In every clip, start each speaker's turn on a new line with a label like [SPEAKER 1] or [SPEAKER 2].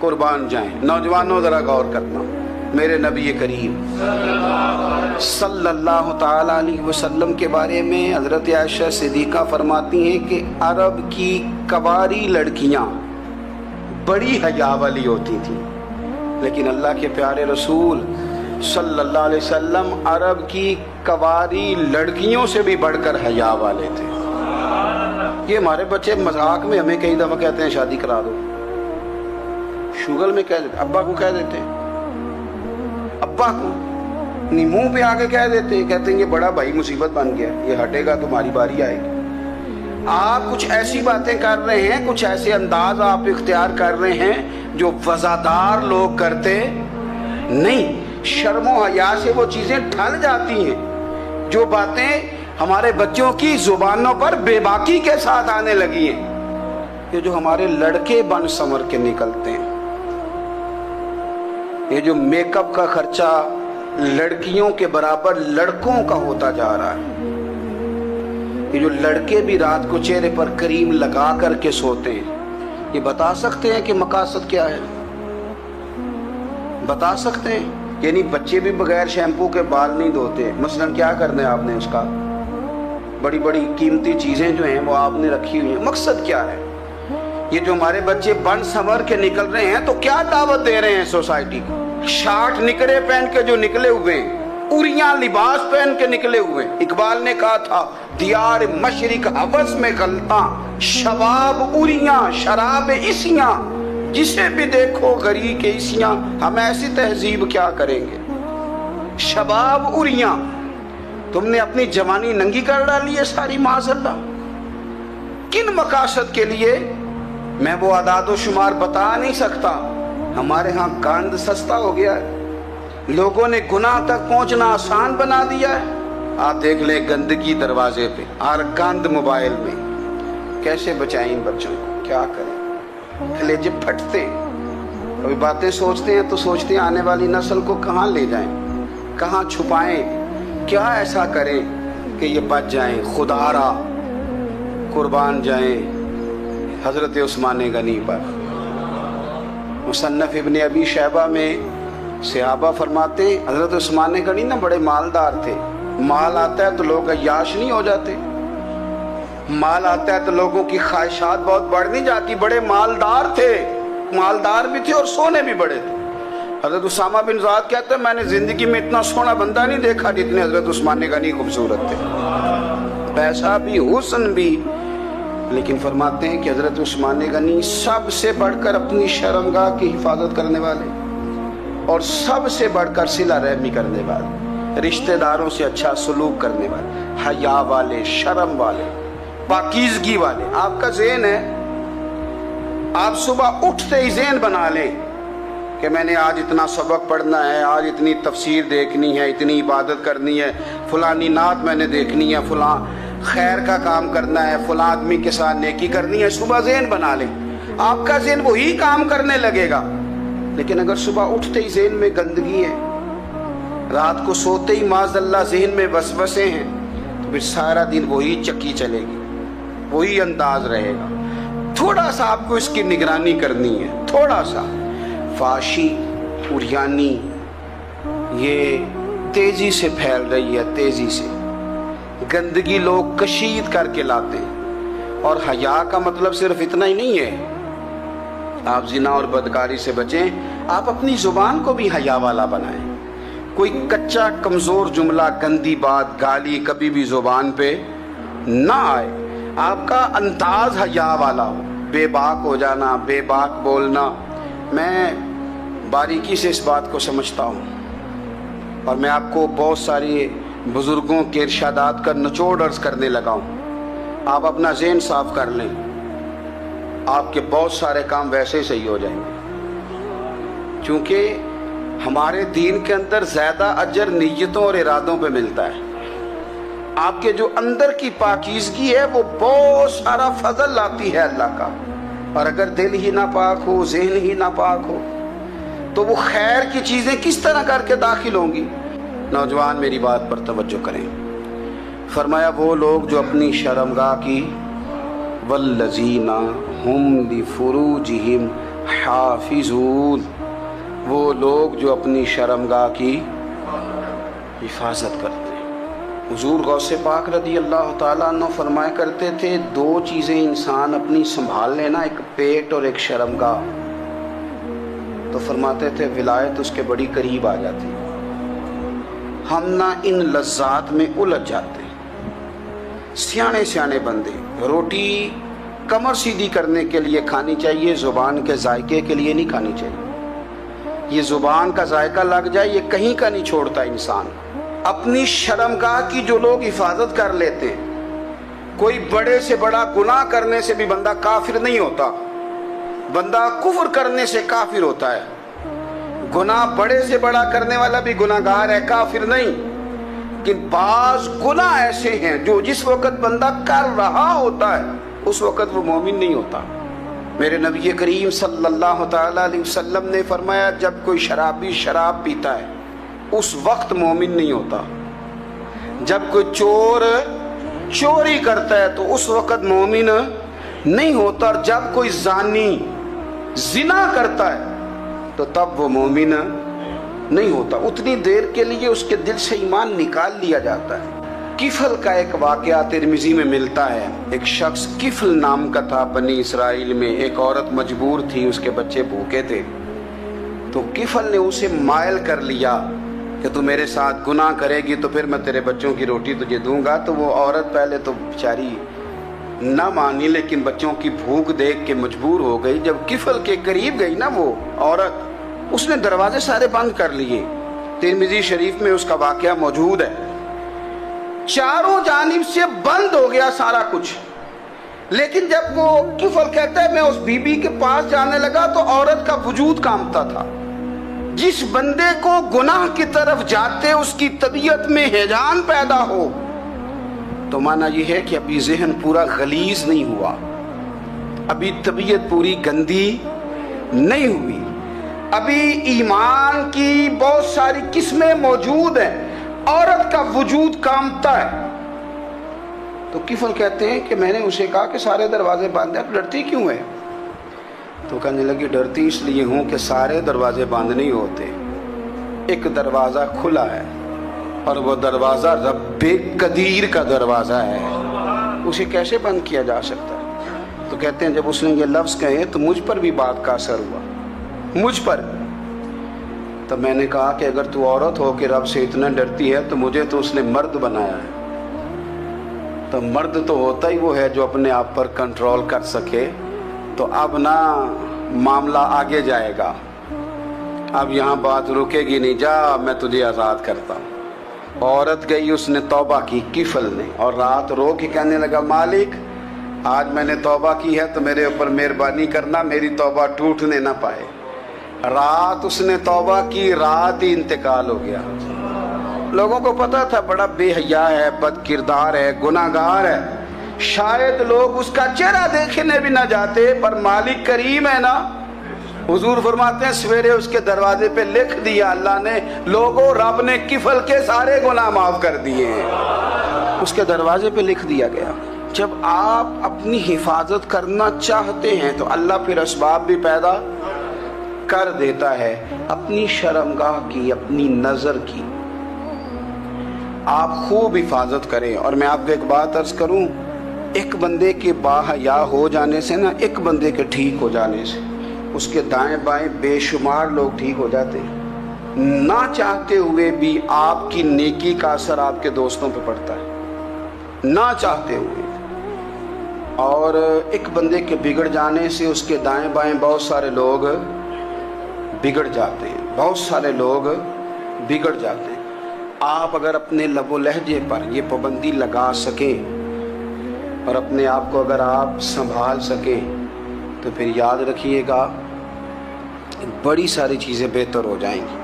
[SPEAKER 1] قربان جائیں۔ نوجوانوں ذرا غور کرنا، میرے نبی کریم صلی اللہ تعالی علیہ وسلم کے بارے میں حضرت عائشہ صدیقہ فرماتی ہیں کہ عرب کی کواری لڑکیاں بڑی حیا والی ہوتی تھیں، لیکن اللہ کے پیارے رسول صلی اللہ علیہ وسلم عرب کی کواری لڑکیوں سے بھی بڑھ کر حیا والے تھے۔ یہ ہمارے بچے مذاق میں ہمیں کئی دفعہ کہتے ہیں شادی کرا دو، شوگل میں کہہ دیتے، ابا کو کہہ دیتے ہیں، ابا کو منہ پہ آگے کہہ دیتے ہیں، کہتے ہیں یہ بڑا بھائی مصیبت بن گیا، یہ ہٹے گا تمہاری باری آئے گی۔ آپ کچھ ایسی باتیں کر رہے ہیں، کچھ ایسے انداز آپ اختیار کر رہے ہیں جو وفادار لوگ کرتے نہیں۔ شرم و حیا سے وہ چیزیں ٹھل جاتی ہیں، جو باتیں ہمارے بچوں کی زبانوں پر بے باکی کے ساتھ آنے لگی ہیں۔ یہ جو ہمارے لڑکے بن سنور کے نکلتے ہیں، یہ جو میک اپ کا خرچہ لڑکیوں کے برابر لڑکوں کا ہوتا جا رہا ہے، یہ جو لڑکے بھی رات کو چہرے پر کریم لگا کر کے سوتے ہیں، یہ بتا سکتے ہیں کہ مقاصد کیا ہے؟ بتا سکتے ہیں؟ یعنی بچے بھی بغیر شیمپو کے بال نہیں دھوتے، مثلاً کیا کرنا ہے آپ نے اس کا؟ بڑی بڑی قیمتی چیزیں جو ہیں وہ آپ نے رکھی ہوئی ہیں، مقصد کیا ہے؟ یہ جو ہمارے بچے بن سنور کے نکل رہے ہیں تو کیا دعوت دے رہے ہیں سوسائٹی کو؟ شارٹ نکرے پہن کے جو نکلے ہوئے ہیں، اوریاں لباس پہن کے نکلے ہوئے ہیں۔ اقبال نے کہا تھا دیار مشرق ہوس میں غلطاں، شباب اوریاں شراب عیسیاں، جسے بھی دیکھو غری کے عیسیاں، ہم ایسی تہذیب کیا کریں گے؟ شباب اوریاں، تم نے اپنی جوانی ننگی کر ڈالی ہے ساری، معاذ اللہ۔ کن مقاصد کے لیے؟ میں وہ اعداد و شمار بتا نہیں سکتا۔ ہمارے ہاں گند سستا ہو گیا ہے، لوگوں نے گناہ تک پہنچنا آسان بنا دیا ہے۔ آپ دیکھ لیں گندگی دروازے پہ اور گند موبائل میں، کیسے بچائیں ان بچوں کو؟ کیا کریں؟ کلیجے پھٹتے، کبھی باتیں سوچتے ہیں تو سوچتے ہیں آنے والی نسل کو کہاں لے جائیں، کہاں چھپائیں، کیا ایسا کریں کہ یہ بچ جائیں۔ خدا را قربان جائیں حضرت عثمان غنی پر۔ مصنف ابن ابی شیبہ میں صحابہ فرماتے ہیں حضرت عثمان غنی نا بڑے مالدار تھے۔ مال آتا ہے تو لوگ عیاش نہیں ہو جاتے، مال آتا ہے تو لوگوں کی خواہشات بہت بڑھ نہیں جاتی۔ بڑے مالدار تھے، مالدار بھی تھے اور سونے بھی بڑے تھے۔ حضرت اسامہ بن زید کہتے ہیں میں نے زندگی میں اتنا سونا بندہ نہیں دیکھا جتنے حضرت عثمان غنی خوبصورت تھے، پیسہ بھی حسن بھی۔ لیکن فرماتے ہیں کہ حضرت عثمان غنی سب سے بڑھ کر اپنی شرمگاہ کی حفاظت کرنے والے، اور سب سے بڑھ کر صلہ رحمی کرنے والے، رشتہ داروں سے اچھا سلوک کرنے والے، حیا والے، شرم والے، پاکیزگی والے۔ آپ کا ذہن ہے، آپ صبح اٹھتے ہی ذہن بنا لیں کہ میں نے آج اتنا سبق پڑھنا ہے، آج اتنی تفسیر دیکھنی ہے، اتنی عبادت کرنی ہے، فلانی نعت میں نے دیکھنی ہے، فلاں خیر کا کام کرنا ہے، فلاں آدمی کے ساتھ نیکی کرنی ہے۔ صبح ذہن بنا لیں، آپ کا ذہن وہی کام کرنے لگے گا۔ لیکن اگر صبح اٹھتے ہی ذہن میں گندگی ہے، رات کو سوتے ہی معاذ اللہ ذہن میں وسوسے ہیں، تو پھر سارا دن وہی چکی چلے گی، وہی انداز رہے گا۔ تھوڑا سا آپ کو اس کی نگرانی کرنی ہے، تھوڑا سا۔ فحاشی، عریانی یہ تیزی سے پھیل رہی ہے، تیزی سے گندگی لوگ کشید کر کے لاتے ہیں۔ اور حیا کا مطلب صرف اتنا ہی نہیں ہے آپ زنا اور بدکاری سے بچیں، آپ اپنی زبان کو بھی حیا والا بنائیں۔ کوئی کچا کمزور جملہ، گندی بات، گالی کبھی بھی زبان پہ نہ آئے، آپ کا انداز حیا والا ہو، بے باک ہو جانا، بے باک بولنا۔ میں باریکی سے اس بات کو سمجھتا ہوں، اور میں آپ کو بہت ساری بزرگوں کے ارشادات کا نچوڑ عرض کرنے لگا ہوں۔ آپ اپنا ذہن صاف کر لیں، آپ کے بہت سارے کام ویسے صحیح ہو جائیں گے، کیونکہ ہمارے دین کے اندر زیادہ اجر نیتوں اور ارادوں پہ ملتا ہے۔ آپ کے جو اندر کی پاکیزگی ہے وہ بہت سارا فضل لاتی ہے اللہ کا، اور اگر دل ہی نہ پاک ہو، ذہن ہی نہ پاک ہو، تو وہ خیر کی چیزیں کس طرح کر کے داخل ہوں گی؟ نوجوان میری بات پر توجہ کریں۔ فرمایا وہ لوگ جو اپنی شرمگاہ کی والذین ہم لفروجہم حافظون، وہ لوگ جو اپنی شرمگاہ کی حفاظت کرتے ہیں۔ حضور غوث پاک رضی اللہ تعالیٰ عنہ فرمایا کرتے تھے، دو چیزیں انسان اپنی سنبھال لینا، ایک پیٹ اور ایک شرمگاہ، تو فرماتے تھے ولایت اس کے بڑی قریب آ جاتی۔ ہم نہ ان لذات میں الجھ جاتے ہیں۔ سیانے سیانے بندے، روٹی کمر سیدھی کرنے کے لیے کھانی چاہیے، زبان کے ذائقے کے لیے نہیں کھانی چاہیے۔ یہ زبان کا ذائقہ لگ جائے یہ کہیں کا نہیں چھوڑتا انسان۔ اپنی شرمگاہ کی جو لوگ حفاظت کر لیتے ہیں، کوئی بڑے سے بڑا گناہ کرنے سے بھی بندہ کافر نہیں ہوتا، بندہ کفر کرنے سے کافر ہوتا ہے۔ گناہ بڑے سے بڑا کرنے والا بھی گناہ گار ہے، کافر نہیں۔ لیکن بعض گناہ ایسے ہیں جو جس وقت بندہ کر رہا ہوتا ہے اس وقت وہ مومن نہیں ہوتا۔ میرے نبی کریم صلی اللہ تعالیٰ علیہ وسلم نے فرمایا، جب کوئی شرابی شراب پیتا ہے اس وقت مومن نہیں ہوتا۔ جب کوئی چور چوری کرتا ہے تو اس وقت مومن نہیں ہوتا، اور جب کوئی زانی زنا کرتا ہے تو تب وہ مومن نہیں ہوتا۔ اتنی دیر کے لیے اس کے دل سے ایمان نکال لیا جاتا ہے۔ کفل کا ایک واقعہ ترمذی میں ملتا ہے۔ ایک شخص کفل نام کا تھا بنی اسرائیل میں، ایک عورت مجبور تھی، اس کے بچے بھوکے تھے، تو کفل نے اسے مائل کر لیا کہ تو میرے ساتھ گناہ کرے گی تو پھر میں تیرے بچوں کی روٹی تجھے دوں گا۔ تو وہ عورت پہلے تو بیچاری نہ مانی، لیکن بچوں کی بھوک دیکھ کے مجبور ہو گئی۔ جب کفل کے قریب گئی نا وہ عورت، اس نے دروازے سارے بند کر لیے۔ ترمذی شریف میں اس کا واقعہ موجود ہے۔ چاروں جانب سے بند ہو گیا سارا کچھ، لیکن جب وہ کفل کہتا ہے میں اس بی بی کے پاس جانے لگا تو عورت کا وجود کانپتا تھا۔ جس بندے کو گناہ کی طرف جاتے اس کی طبیعت میں ہیجان پیدا ہو تو مانا یہ ہے کہ ابھی ذہن پورا غلیظ نہیں ہوا، ابھی طبیعت پوری گندی نہیں ہوئی، ابھی ایمان کی بہت ساری قسمیں موجود ہیں، عورت کا وجود کانپتا ہے۔ تو کفل کہتے ہیں کہ میں نے اسے کہا کہ سارے دروازے بند ہیں، ڈرتی کیوں ہے؟ تو کہنے لگی ڈرتی اس لیے ہوں کہ سارے دروازے بند نہیں ہوتے، ایک دروازہ کھلا ہے اور وہ دروازہ رب قدیر کا دروازہ ہے، اسے کیسے بند کیا جا سکتا ہے؟ تو کہتے ہیں جب اس نے یہ لفظ کہے تو مجھ پر بھی بات کا اثر ہوا، مجھ پر۔ تو میں نے کہا کہ اگر تو عورت ہو کے رب سے اتنا ڈرتی ہے تو مجھے تو اس نے مرد بنایا ہے، تو مرد تو ہوتا ہی وہ ہے جو اپنے آپ پر کنٹرول کر سکے۔ تو اب نہ معاملہ آگے جائے گا، اب یہاں بات رکے گی نہیں، جا میں تجھے آزاد کرتا ہوں۔ عورت گئی، اس نے توبہ کی کفل نے، اور رات رو کے کہنے لگا مالک آج میں نے توبہ کی ہے تو میرے اوپر مہربانی کرنا، میری توبہ ٹوٹنے نہ پائے۔ رات اس نے توبہ کی، رات ہی انتقال ہو گیا۔ لوگوں کو پتا تھا بڑا بے حیا ہے، بد کردار ہے، گناہ گار ہے، شاید لوگ اس کا چہرہ دیکھنے بھی نہ جاتے، پر مالک کریم ہے نا۔ حضور فرماتے ہیں سویرے اس کے دروازے پہ لکھ دیا اللہ نے، لوگوں رب نے کفل کے سارے گناہ معاف کر دیے ہیں، اس کے دروازے پہ لکھ دیا گیا۔ جب آپ اپنی حفاظت کرنا چاہتے ہیں تو اللہ پھر اسباب بھی پیدا کر دیتا ہے۔ اپنی شرمگاہ کی، اپنی نظر کی آپ خوب حفاظت کریں۔ اور میں آپ کو ایک بات عرض کروں، ایک بندے کے باحیا ہو جانے سے نا، ایک بندے کے ٹھیک ہو جانے سے اس کے دائیں بائیں بے شمار لوگ ٹھیک ہو جاتے ہیں۔ نہ چاہتے ہوئے بھی آپ کی نیکی کا اثر آپ کے دوستوں پہ پڑتا ہے، نہ چاہتے ہوئے۔ اور ایک بندے کے بگڑ جانے سے اس کے دائیں بائیں بہت سارے لوگ بگڑ جاتے ہیں، بہت سارے لوگ بگڑ جاتے ہیں۔ آپ اگر اپنے لب و لہجے پر یہ پابندی لگا سکیں اور اپنے آپ کو اگر آپ سنبھال سکیں تو پھر یاد رکھیے گا بڑی ساری چیزیں بہتر ہو جائیں گی۔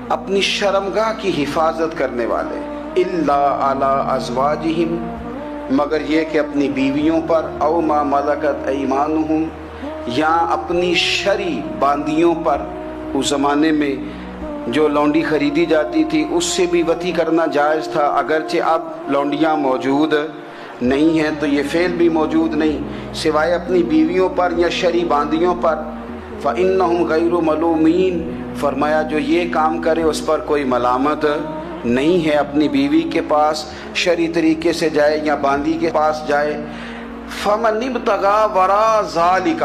[SPEAKER 1] اپنی شرمگاہ کی حفاظت کرنے والے الا علی ازواجہم، مگر یہ کہ اپنی بیویوں پر، او ما ملکت ایمانہم، یا اپنی شرعی باندیوں پر۔ اس زمانے میں جو لونڈی خریدی جاتی تھی اس سے بھی وطی کرنا جائز تھا، اگرچہ اب لونڈیاں موجود نہیں ہیں تو یہ فعل بھی موجود نہیں، سوائے اپنی بیویوں پر یا شرعی باندیوں پر۔ فَإِنَّهُمْ غَيْرُ مَلُومِينَ، فرمایا جو یہ کام کرے اس پر کوئی ملامت نہیں ہے، اپنی بیوی کے پاس شرعی طریقے سے جائے یا باندی کے پاس جائے۔ فَمَنِ ابْتَغَىٰ وَرَاءَ ذَلِكَ،